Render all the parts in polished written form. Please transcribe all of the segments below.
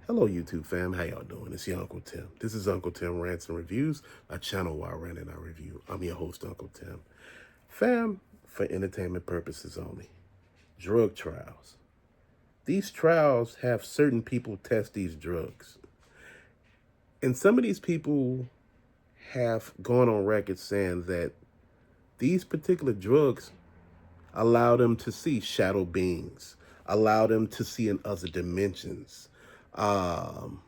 Hello, YouTube fam. How y'all doing? It's your Uncle Tim. This is Uncle Tim Rants and Reviews, a channel where I rant and I review. I'm your host, Uncle Tim. Fam, for entertainment purposes only. Drug trials. These trials have certain people test these drugs. And some of these people have gone on record saying that these particular drugs allow them to see shadow beings, allow them to see in other dimensions. Um,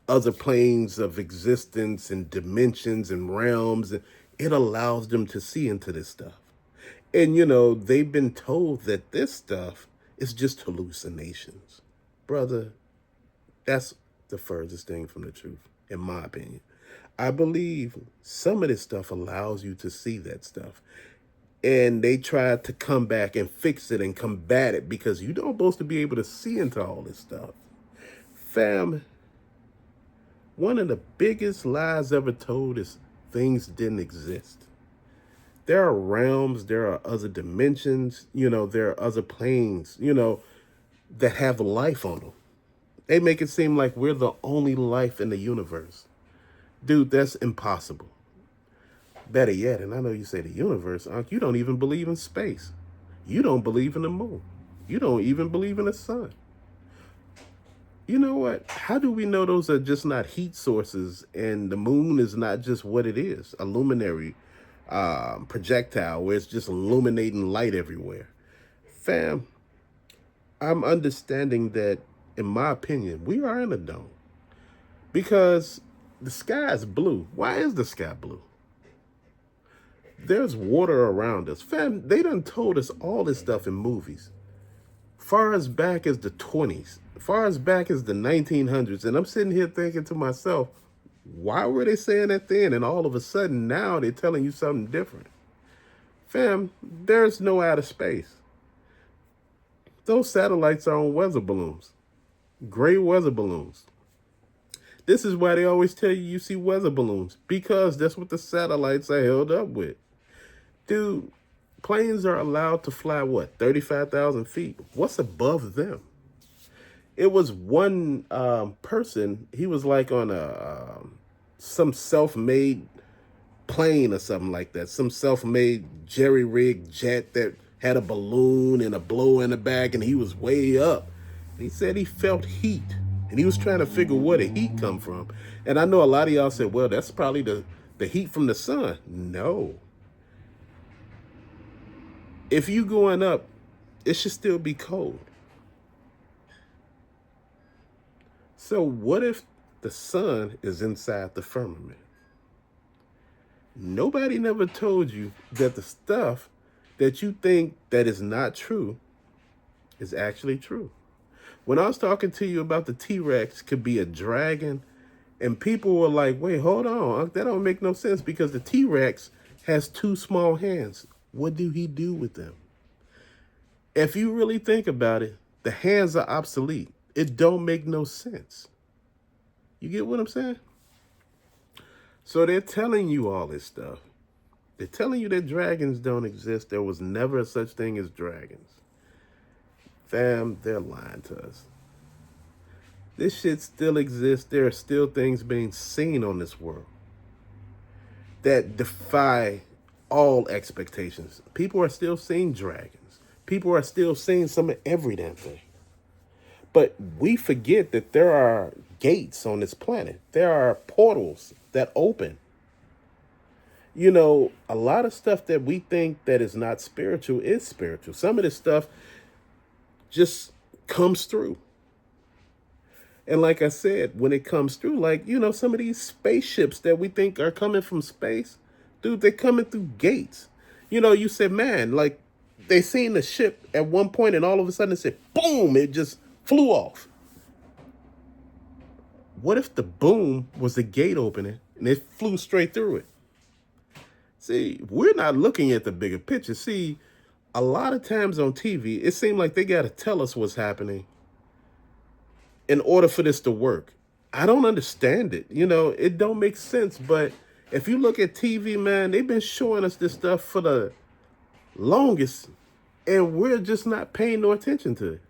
Other planes of existence and dimensions and realms. It allows them to see into this stuff. And, they've been told that this stuff is just hallucinations. Brother, that's the furthest thing from the truth, in my opinion. I believe some of this stuff allows you to see that stuff. And they try to come back and fix it and combat it because you don't supposed to be able to see into all this stuff. Fam, one of the biggest lies ever told is things didn't exist. There are realms, there are other dimensions, there are other planes, that have life on them. They make it seem like we're the only life in the universe. Dude, that's impossible. Better yet, and I know you say the universe, you don't even believe in space. You don't believe in the moon. You don't even believe in the sun. You know what? How do we know those are just not heat sources and the moon is not just what it is, a luminary projectile where it's just illuminating light everywhere? Fam, I'm understanding that, in my opinion, we are in a dome because the sky is blue. Why is the sky blue? There's water around us. Fam, they done told us all this stuff in movies. Far as back as the 20s, far as back as the 1900s. And I'm sitting here thinking to myself, why were they saying that then? And all of a sudden now they're telling you something different. Fam, there's no outer space. Those satellites are on weather balloons, gray weather balloons. This is why they always tell you see weather balloons, because that's what the satellites are held up with. Dude, planes are allowed to fly, 35,000 feet? What's above them? It was one person, he was like on some self-made plane or something like that, some self-made jerry-rigged jet that had a balloon and a blower in the back, and he was way up. And he said he felt heat, and he was trying to figure where the heat come from. And I know a lot of y'all said, well, that's probably the heat from the sun. No. If you going up, it should still be cold. So what if the sun is inside the firmament? Nobody never told you that the stuff that you think that is not true is actually true. When I was talking to you about the T-Rex could be a dragon, and people were like, wait, hold on, that don't make no sense because the T-Rex has two small hands. What do he do with them? If you really think about it, the hands are obsolete. It don't make no sense. You get what I'm saying? So they're telling you all this stuff. They're telling you that dragons don't exist. There was never a such thing as dragons. Fam, they're lying to us. This shit still exists. There are still things being seen on this world that defy all expectations. People are still seeing dragons. People are still seeing some of every damn thing. But we forget that there are gates on this planet. There are portals that open. A lot of stuff that we think that is not spiritual is spiritual. Some of this stuff just comes through. And like I said, when it comes through, like, some of these spaceships that we think are coming from space, dude, they're coming through gates. You said, man, like, they seen the ship at one point and all of a sudden it said, boom, it just flew off. What if the boom was the gate opening and it flew straight through it? See, we're not looking at the bigger picture. See, a lot of times on TV, it seems like they got to tell us what's happening in order for this to work. I don't understand it. It don't make sense. But if you look at TV, man, they've been showing us this stuff for the longest, and we're just not paying no attention to it.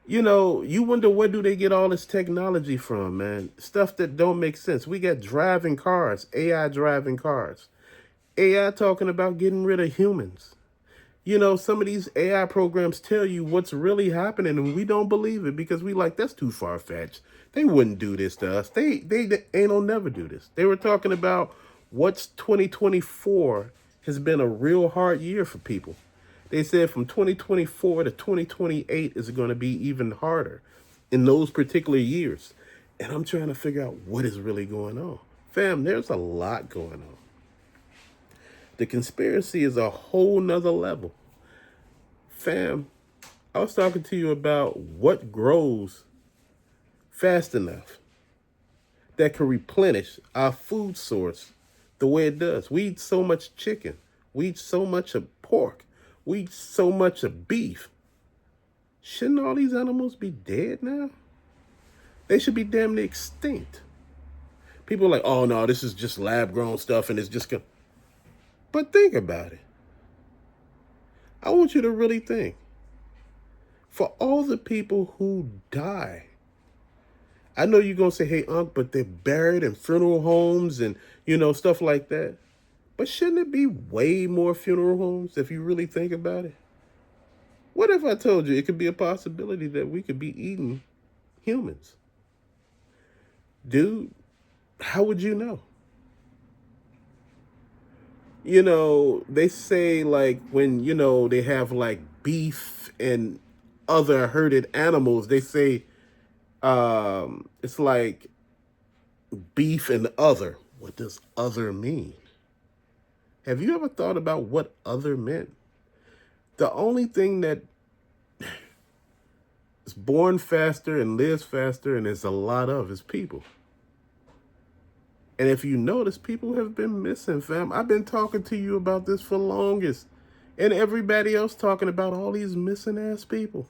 You wonder where do they get all this technology from, man? Stuff that don't make sense. We got driving cars, AI driving cars. AI talking about getting rid of humans. Some of these AI programs tell you what's really happening, and we don't believe it because we like that's too far fetched. They wouldn't do this to us. They ain't gonna never do this. They were talking about what's 2024 has been a real hard year for people. They said from 2024 to 2028 is going to be even harder in those particular years. And I'm trying to figure out what is really going on. Fam, there's a lot going on. The conspiracy is a whole nother level. Fam, I was talking to you about what grows fast enough that can replenish our food source the way it does. We eat so much chicken. We eat so much of pork. We eat so much of beef. Shouldn't all these animals be dead now? They should be damn near extinct. People are like, oh no, this is just lab grown stuff and it's just gonna. But think about it. I want you to really think. For all the people who die, I know you're going to say, hey, Unc, but they're buried in funeral homes and, stuff like that. But shouldn't it be way more funeral homes if you really think about it? What if I told you it could be a possibility that we could be eating humans? Dude, how would you know? They say like when, they have like beef and other herded animals, they say it's like beef and other. What does other mean? Have you ever thought about what other meant? The only thing that is born faster and lives faster and is a lot of is people. And if you notice, people have been missing, fam. I've been talking to you about this for longest. And everybody else talking about all these missing ass people.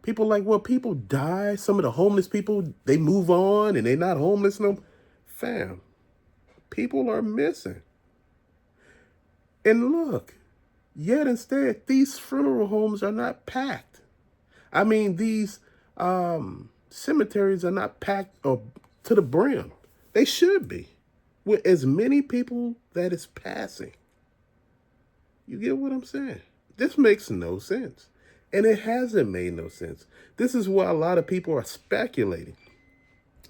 People like, well, people die. Some of the homeless people, they move on and they're not homeless no. Fam, people are missing. And look, yet instead, these funeral homes are not packed. I mean, these cemeteries are not packed to the brim. They should be, with as many people that is passing. You get what I'm saying? This makes no sense. And it hasn't made no sense. This is why a lot of people are speculating.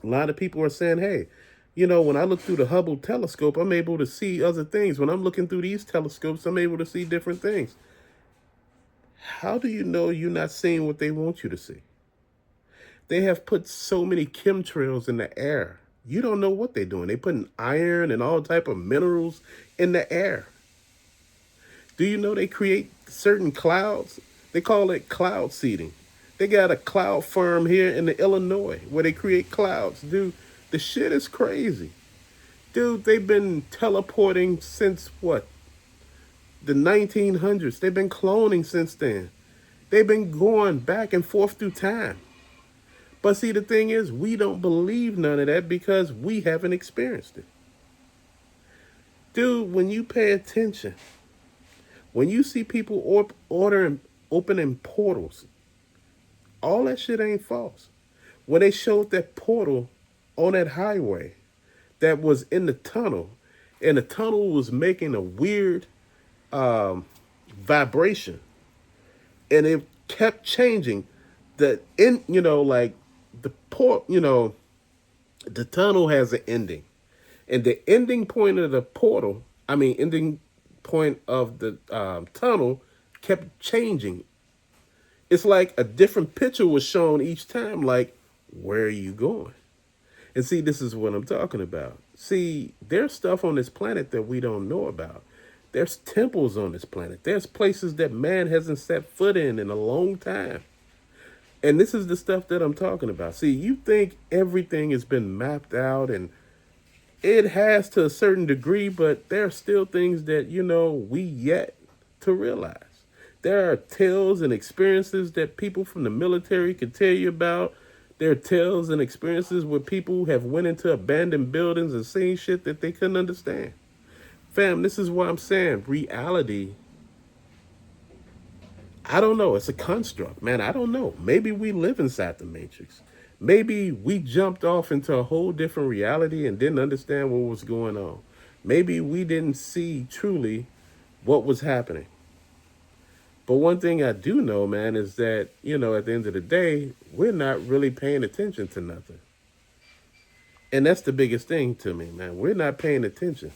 A lot of people are saying, hey, when I look through the Hubble telescope, I'm able to see other things. When I'm looking through these telescopes, I'm able to see different things. How do you know you're not seeing what they want you to see? They have put so many chemtrails in the air. You don't know what they're doing. They're putting iron and all type of minerals in the air. Do you know they create certain clouds? They call it cloud seeding. They got a cloud farm here in the Illinois where they create clouds. Dude, the shit is crazy. Dude, they've been teleporting since what? The 1900s. They've been cloning since then. They've been going back and forth through time. But see, the thing is, we don't believe none of that because we haven't experienced it. Dude, when you pay attention, when you see people opening portals, all that shit ain't false. When they showed that portal on that highway that was in the tunnel, and the tunnel was making a weird vibration, and it kept changing. Like the port, the tunnel has an ending, and the ending point of the portal, ending point of the tunnel kept changing. It's like a different picture was shown each time, like, where are you going? And see, this is what I'm talking about. See, there's stuff on this planet that we don't know about. There's temples on this planet. There's places that man hasn't set foot in a long time. And this is the stuff that I'm talking about. See, you think everything has been mapped out, and it has to a certain degree, but there are still things that, we yet to realize. There are tales and experiences that people from the military could tell you about. There are tales and experiences where people have went into abandoned buildings and seen shit that they couldn't understand. Fam, this is what I'm saying. Reality I don't know. It's a construct, man. I don't know. Maybe we live inside the matrix. Maybe we jumped off into a whole different reality and didn't understand what was going on. Maybe we didn't see truly what was happening. But one thing I do know, man, is that, at the end of the day, we're not really paying attention to nothing. And that's the biggest thing to me, man. We're not paying attention.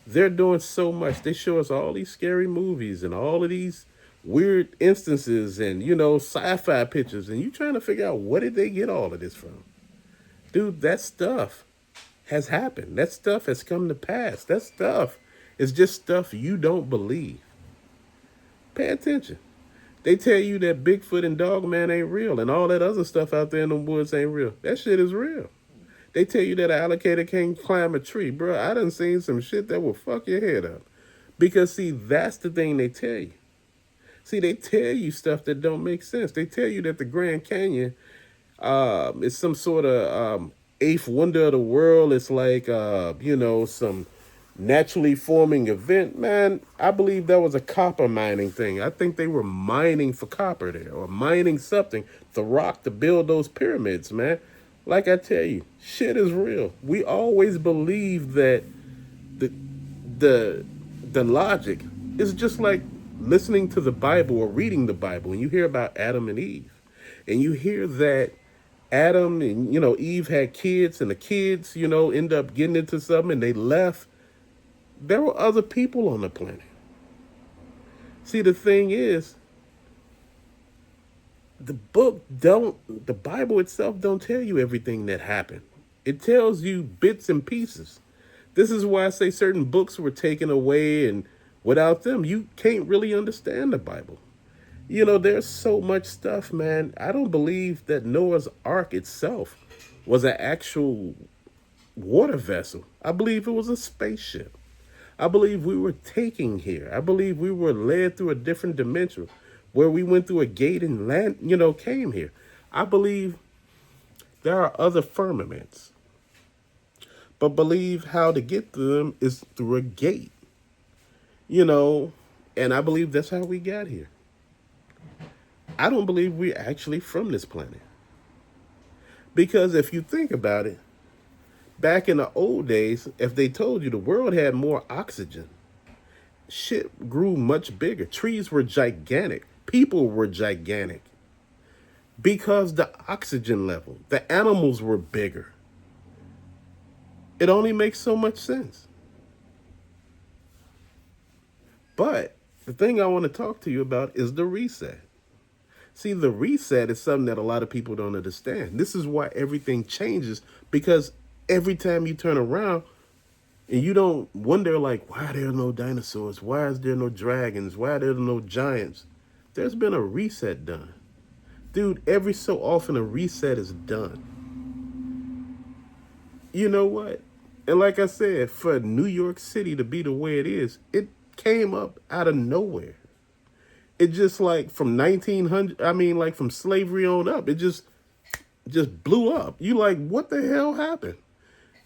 They're doing so much. They show us all these scary movies and all of these weird instances and, sci-fi pictures. And you trying to figure out, where did they get all of this from? Dude, that stuff has happened. That stuff has come to pass. That stuff is just stuff you don't believe. Pay attention. They tell you that Bigfoot and Dogman ain't real and all that other stuff out there in the woods ain't real. That shit is real. They tell you that an alligator can't climb a tree. Bro, I done seen some shit that will fuck your head up. Because, see, that's the thing they tell you. See, they tell you stuff that don't make sense. They tell you that the Grand Canyon is some sort of eighth wonder of the world. It's like, some naturally forming event. Man, I believe that was a copper mining thing. I think they were mining for copper there or mining something, the rock to build those pyramids, man. Like I tell you, shit is real. We always believe that the the logic is just like listening to the Bible or reading the Bible, and you hear about Adam and Eve, and you hear that Adam and Eve had kids, and the kids end up getting into something, and they left. There were other people on the planet. See, the thing is, the Bible itself don't tell you everything that happened. It tells you bits and pieces. This is why I say certain books were taken away, and without them, you can't really understand the Bible. There's so much stuff, man. I don't believe that Noah's Ark itself was an actual water vessel. I believe it was a spaceship. I believe we were taken here. I believe we were led through a different dimension where we went through a gate and land, came here. I believe there are other firmaments, but believe how to get to them is through a gate, and I believe that's how we got here. I don't believe we're actually from this planet. Because if you think about it, back in the old days, if they told you the world had more oxygen, shit grew much bigger. Trees were gigantic. People were gigantic. Because the oxygen level, the animals were bigger. It only makes so much sense. But the thing I want to talk to you about is the reset. See, the reset is something that a lot of people don't understand. This is why everything changes, because every time you turn around and you don't wonder, like, why are there no dinosaurs? Why is there no dragons? Why are there no giants? There's been a reset done. Dude, every so often a reset is done. You know what? And like I said, for New York City to be the way it is, it came up out of nowhere. It just like from 1900, like from slavery on up, it just blew up. You like, what the hell happened?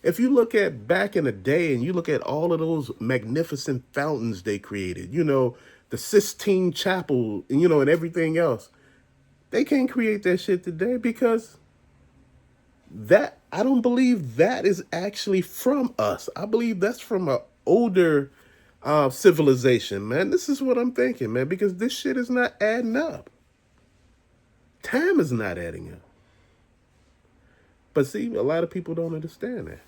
If you look at back in the day and you look at all of those magnificent fountains they created, the Sistine Chapel, and everything else, they can't create that shit today because I don't believe that is actually from us. I believe that's from an older civilization, man. This is what I'm thinking, man, because this shit is not adding up. Time is not adding up. But see, a lot of people don't understand that.